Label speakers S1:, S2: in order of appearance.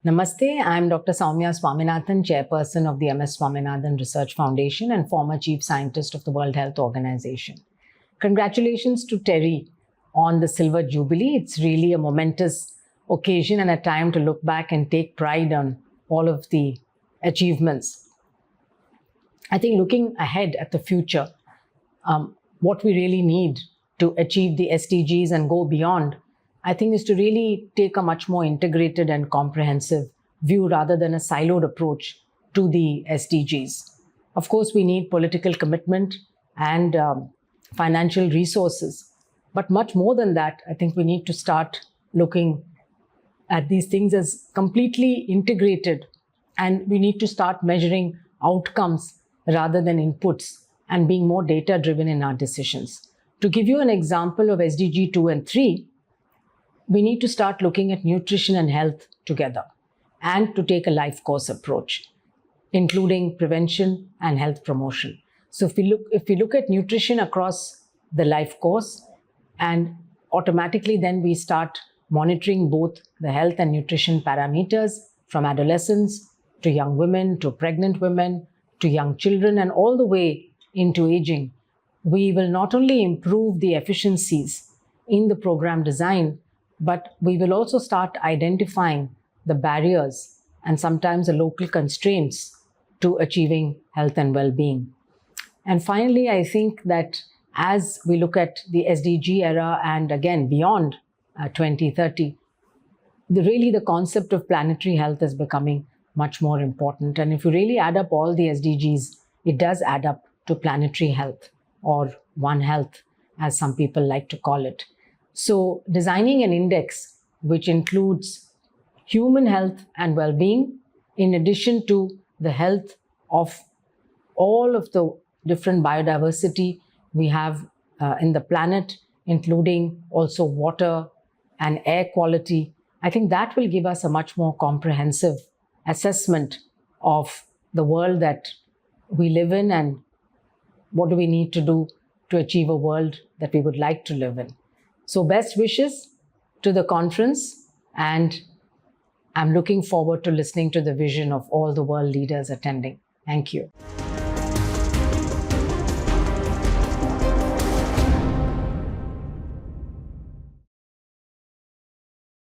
S1: Namaste, I'm Dr. Soumya Swaminathan, Chairperson of the MS Swaminathan Research Foundation and former Chief Scientist of the World Health Organization. Congratulations to Terry on the Silver Jubilee. It's really a momentous occasion and a time to look back and take pride on all of the achievements. I think looking ahead at the future, what we really need to achieve the SDGs and go beyond, I think, is to really take a much more integrated and comprehensive view rather than a siloed approach to the SDGs. Of course, we need political commitment and financial resources. But much more than that, I think we need to start looking at these things as completely integrated, and we need to start measuring outcomes rather than inputs and being more data-driven in our decisions. To give you an example of SDG 2 and 3, we need to start looking at nutrition and health together and to take a life course approach, including prevention and health promotion. So if we look at nutrition across the life course, and automatically then we start monitoring both the health and nutrition parameters from adolescents to young women, to pregnant women, to young children, and all the way into aging, we will not only improve the efficiencies in the program design, but we will also start identifying the barriers and sometimes the local constraints to achieving health and well-being. And finally, I think that as we look at the SDG era and again beyond 2030, really the concept of planetary health is becoming much more important. And if you really add up all the SDGs, it does add up to planetary health, or One Health, as some people like to call it. So designing an index which includes human health and well-being, in addition to the health of all of the different biodiversity we have in the planet, including also water and air quality, I think that will give us a much more comprehensive assessment of the world that we live in and what do we need to do to achieve a world that we would like to live in. So best wishes to the conference, and I'm looking forward to listening to the vision of all the world leaders attending. Thank you.